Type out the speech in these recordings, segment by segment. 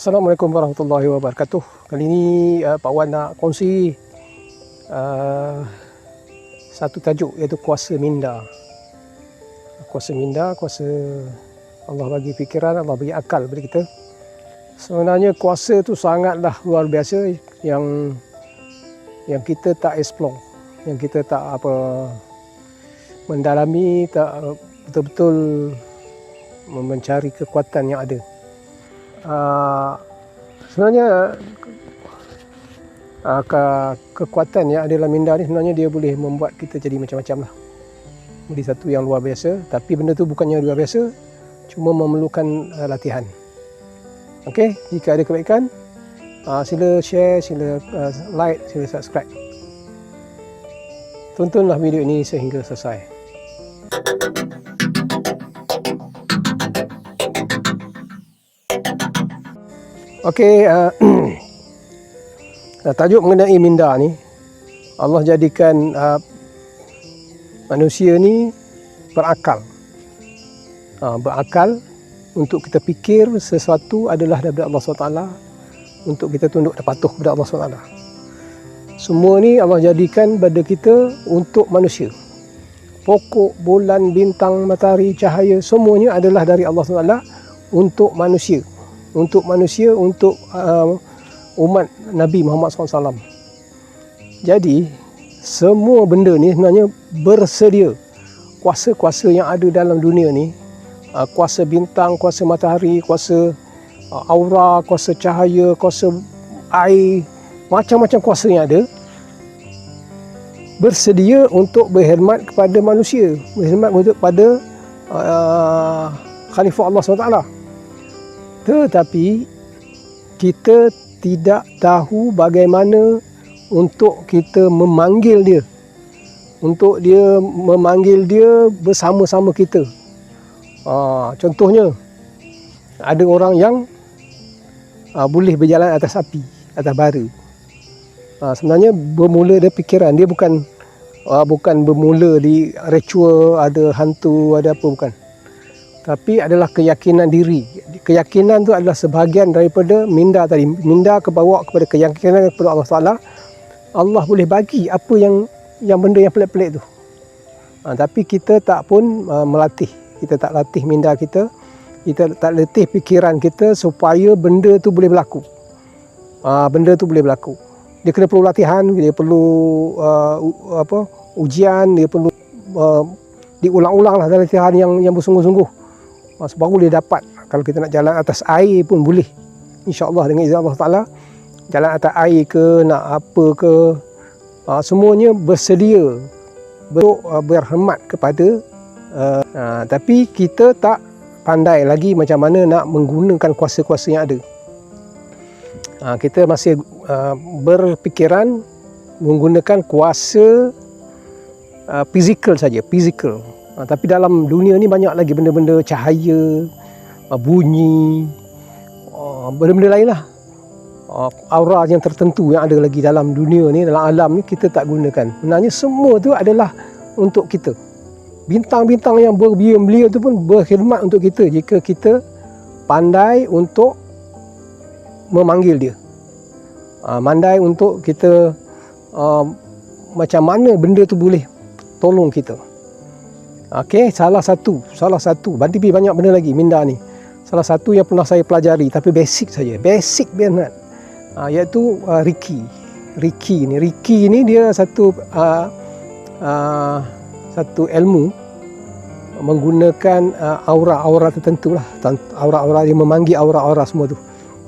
Assalamualaikum warahmatullahi wabarakatuh. Kali ini Pak Wan nak kongsi satu tajuk, iaitu kuasa minda. Kuasa minda, kuasa Allah bagi fikiran, Allah bagi akal kepada kita. Sebenarnya kuasa tu sangatlah luar biasa yang kita tak explore, yang kita tak mendalami, tak betul-betul mencari kekuatan yang ada. Sebenarnya kekuatan yang ada dalam minda ni sebenarnya dia boleh membuat kita jadi macam-macam lah. Jadi satu yang luar biasa, tapi benda tu bukannya luar biasa, cuma memerlukan latihan. Okey, jika ada kebaikan, sila share, sila like, sila subscribe. Tontonlah video ini sehingga selesai. Okey, tajuk mengenai minda ni, Allah jadikan manusia ni berakal. Berakal untuk kita fikir sesuatu adalah daripada Allah SWT, untuk kita tunduk dan patuh kepada Allah SWT. Semua ni Allah jadikan pada kita untuk manusia. Pokok, bulan, bintang, matahari, cahaya, semuanya adalah dari Allah SWT untuk manusia. Untuk manusia, untuk umat Nabi Muhammad SAW. Jadi semua benda ni sebenarnya bersedia. Kuasa-kuasa yang ada dalam dunia ni, kuasa bintang, kuasa matahari, kuasa aura, kuasa cahaya, kuasa air, macam-macam kuasa yang ada, bersedia untuk berkhidmat kepada manusia, berkhidmat kepada Khalifah Allah SWT. Tetapi kita tidak tahu bagaimana untuk kita memanggil dia, untuk dia memanggil dia bersama-sama kita. Contohnya, ada orang yang boleh berjalan atas api, atas bara. Sebenarnya bermula dari fikiran, dia bukan bermula di ritual, ada hantu, ada apa, bukan. Tapi adalah keyakinan diri. Keyakinan tu adalah sebahagian daripada minda tadi. Minda kebawa kepada keyakinan kepada Allah Taala. Allah boleh bagi apa yang benda yang pelik-pelik tu. Tapi kita tak pun melatih. Kita tak latih minda kita. Kita tak latih fikiran kita supaya benda tu boleh berlaku. Benda tu boleh berlaku. Dia kena perlu latihan, dia perlu ujian, dia perlu diulang-ulang lah latihan yang bersungguh-sungguh. Baru boleh dapat. Kalau kita nak jalan atas air pun boleh, InsyaAllah dengan izin Allah Ta'ala. Jalan atas air ke, nak apa ke, semuanya bersedia untuk berkhidmat kepada tapi kita tak pandai lagi macam mana nak menggunakan kuasa-kuasa yang ada. Kita masih berfikiran menggunakan kuasa fizikal saja, fizikal. Tapi dalam dunia ni banyak lagi benda-benda cahaya, bunyi, benda-benda lain lah. Aura yang tertentu yang ada lagi dalam dunia ni, dalam alam ni, kita tak gunakan. Sebenarnya semua tu adalah untuk kita. Bintang-bintang yang belia-belia tu pun berkhidmat untuk kita jika kita pandai untuk memanggil dia. Pandai untuk kita macam mana benda tu boleh tolong kita. Okey, salah satu, tapi banyak benda lagi minda ni. Salah satu yang pernah saya pelajari, tapi basic saja, basic banget, iaitu Reiki ni dia satu ilmu menggunakan aura-aura tertentu lah. Aura-aura, dia memanggil aura-aura semua tu,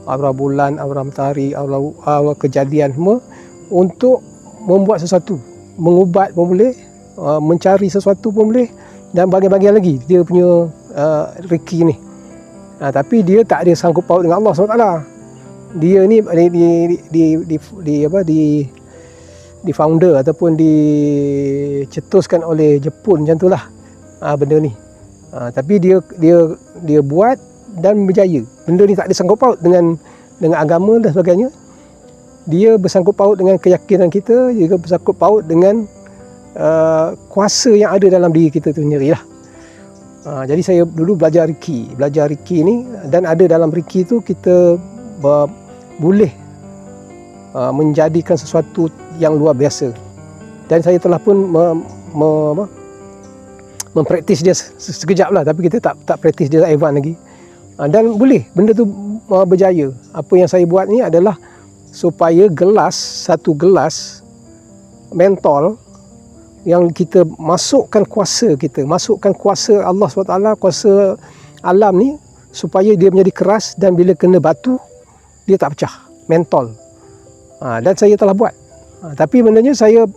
aura bulan, aura matahari, aura kejadian semua, untuk membuat sesuatu, mengubat pun boleh, mencari sesuatu pun boleh, dan bahagian-bahagian lagi dia punya Reiki ni. Tapi dia tak ada sangkut paut dengan Allah SWT. Dia ni di founder ataupun dicetuskan oleh Jepun, macam itulah benda ni. Tapi dia buat dan berjaya. Benda ni tak ada sangkut paut dengan agama dan sebagainya. Dia bersangkut paut dengan keyakinan kita, juga bersangkut paut dengan kuasa yang ada dalam diri kita tu sendiri lah. Jadi saya dulu belajar Reiki ni, dan ada dalam Reiki tu kita boleh menjadikan sesuatu yang luar biasa. Dan saya telah pun mempraktis dia sekejap lah, tapi kita tak praktis dia advance lagi. Dan boleh benda tu berjaya. Apa yang saya buat ni adalah supaya satu gelas mentol yang kita masukkan kuasa Allah SWT, kuasa alam ni, supaya dia menjadi keras, dan bila kena batu dia tak pecah, mentol. Dan saya telah buat. Tapi bendanya saya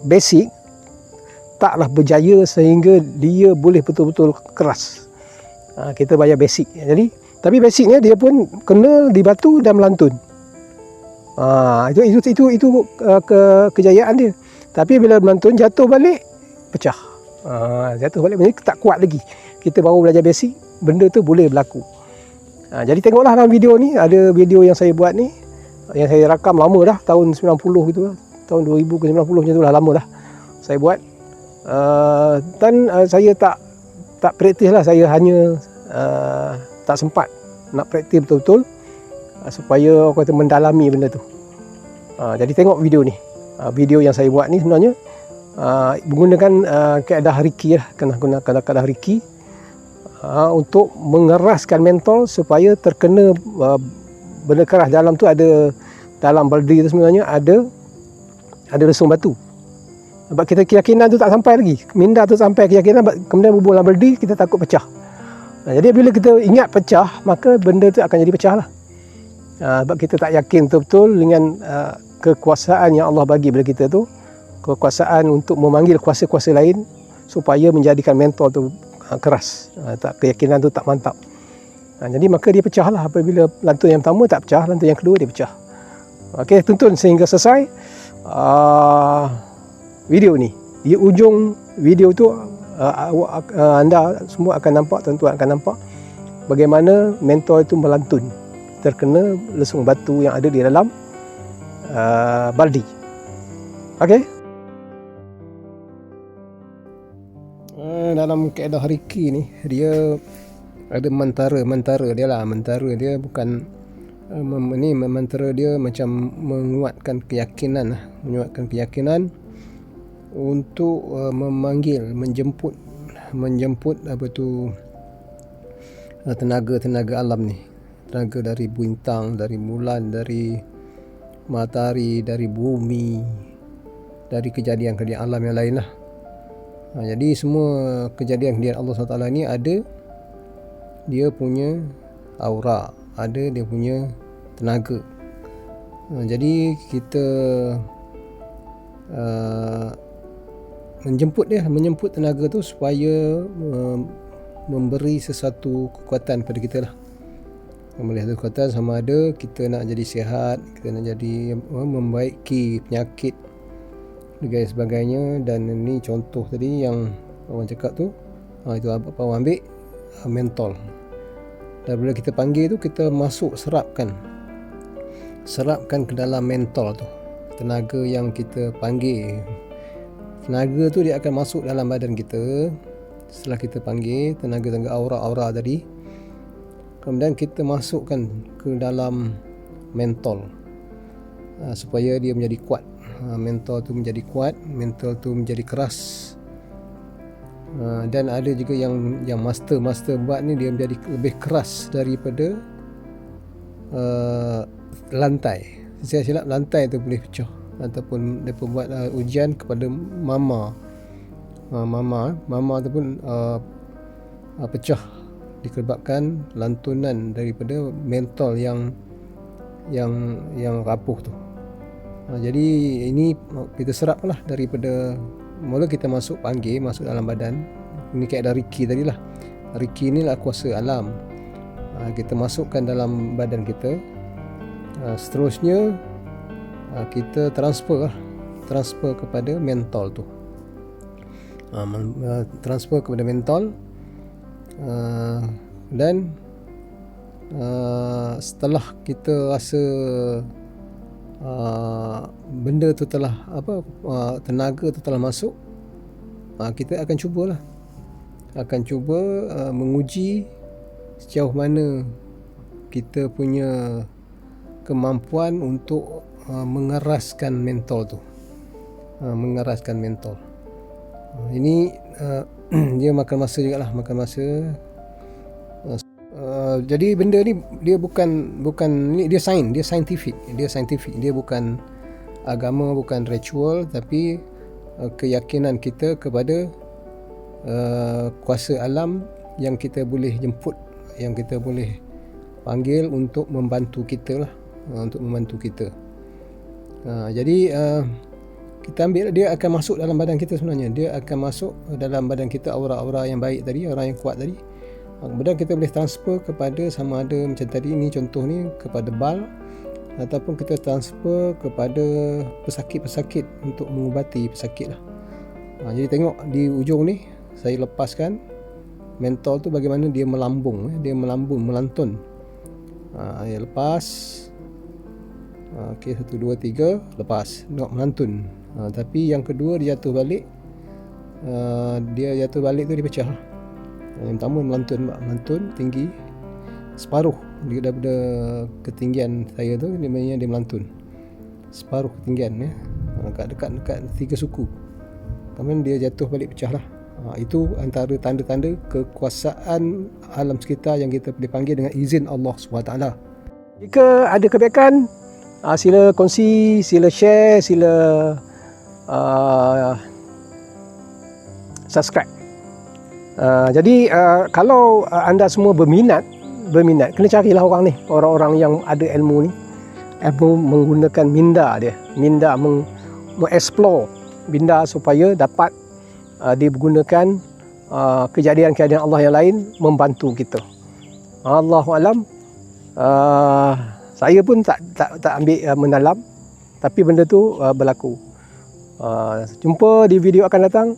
basic taklah berjaya sehingga dia boleh betul-betul keras. Kita bayar basic. Jadi tapi basicnya dia pun kena di batu dan melantun. Itu kejayaan dia. Tapi bila melantun jatuh balik pecah. Jatuh balik ni tak kuat lagi. Kita baru belajar basic, benda tu boleh berlaku. Jadi tengoklah dalam video ni, ada video yang saya buat ni, yang saya rakam lama dah, tahun 90 gitu lah. Tahun 2000 ke 90 macam tu lah, lama dah saya buat. Dan saya tak praktis lah, saya hanya tak sempat nak praktis betul-betul supaya orang kata mendalami benda tu. Jadi tengok video ni. Video yang saya buat ni sebenarnya menggunakan kaedah Reiki lah, kena gunakan kaedah Reiki untuk mengeraskan mentol supaya terkena benda keras. Dalam tu ada, dalam baldi tu sebenarnya ada lesung batu. Sebab kita keyakinan tu tak sampai lagi, minda tu sampai keyakinan, kemudian bubuh dalam baldi, kita takut pecah. Jadi bila kita ingat pecah, maka benda tu akan jadi pecah lah. Sebab kita tak yakin betul-betul dengan kekuasaan yang Allah bagi pada kita tu, kekuasaan untuk memanggil kuasa-kuasa lain supaya menjadikan mentol tu keras. Keyakinan tu tak mantap. Jadi maka dia pecah lah. Apabila lantun yang pertama tak pecah, lantun yang kedua dia pecah. Okey, tonton sehingga selesai video ni. Di ujung video tu anda semua akan nampak, tuan-tuan akan nampak bagaimana mentol itu melantun terkena lesung batu yang ada di dalam baldi. Okey. Dalam kaedah Reiki ni, dia ada mentara dia lah. Mentara dia bukan mentara dia macam menguatkan keyakinan untuk memanggil, menjemput apa tu, tenaga alam ni, tenaga dari bintang, dari bulan, dari matahari, dari bumi, dari kejadian alam yang lain lah. Jadi semua kejadian Allah SWT ni ada dia punya aura, ada dia punya tenaga. Jadi kita menjemput tenaga tu supaya memberi sesuatu kekuatan pada kita lah. Melihat kekuatan, sama ada kita nak jadi sihat, kita nak jadi membaiki penyakit dan sebagainya. Dan ini contoh tadi yang orang cakap tu, itu apa ambil mentol. Dan bila kita panggil tu, kita masuk serapkan ke dalam mentol tu, tenaga yang kita panggil. Tenaga tu dia akan masuk dalam badan kita setelah kita panggil tenaga aura tadi. Kemudian kita masukkan ke dalam mentol supaya dia menjadi kuat. Mentol tu menjadi kuat, mentol tu menjadi keras. Dan ada juga yang master buat ni, dia menjadi lebih keras daripada lantai. Saya silap lantai tu boleh pecah. Ataupun mereka buat ujian kepada mama tu pun pecah disebabkan lantunan daripada mentol yang rapuh tu. Jadi ini kita seraplah daripada mula kita masuk dalam badan. Ini kaedah Reiki tadilah. Reiki ni lah kuasa alam. Kita masukkan dalam badan kita. Seterusnya kita transfer kepada mentol tu. Transfer kepada mentol, dan setelah kita rasa benda tu telah tenaga tu telah masuk, kita akan cuba menguji sejauh mana kita punya kemampuan untuk mengeraskan mentol tu, mengeraskan mentol. Ini dia makan masa jugalah, makan masa. Jadi benda ni dia bukan ni, dia scientific, dia bukan agama, bukan ritual, tapi keyakinan kita kepada kuasa alam yang kita boleh jemput, yang kita boleh panggil untuk membantu kita lah, untuk membantu kita. Jadi kita ambil, dia akan masuk dalam badan kita sebenarnya, dia akan masuk dalam badan kita, aura-aura yang baik tadi, aura yang kuat tadi. Kemudian kita boleh transfer kepada, sama ada macam tadi ni contoh ni, kepada bal, ataupun kita transfer kepada pesakit-pesakit untuk mengubati pesakit lah. Jadi tengok di ujung ni, saya lepaskan mentol tu bagaimana dia melambung, melantun. Dia lepas. Okey, 1, 2, 3, lepas. Tengok melantun. Tapi yang kedua dia jatuh balik. Dia jatuh balik tu dia pecah. Yang pertama melantun tinggi separuh daripada ketinggian saya tu, dia melantun separuh ketinggian ya, dekat 3 suku. Kemudian dia jatuh balik, pecah lah. Itu antara tanda-tanda kekuasaan alam sekitar yang kita boleh panggil dengan izin Allah SWT. Jika ada kebaikan, sila kongsi, sila share, sila subscribe. Jadi kalau anda semua berminat, kena carilah orang ni, orang-orang yang ada ilmu ni, ilmu menggunakan minda mengeksplor minda supaya dapat digunakan kejadian-kejadian Allah yang lain membantu kita. Allahu alam. Saya pun tak ambil mendalam, tapi benda tu berlaku. Jumpa di video akan datang.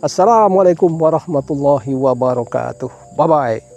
Assalamualaikum warahmatullahi wabarakatuh. Bye bye.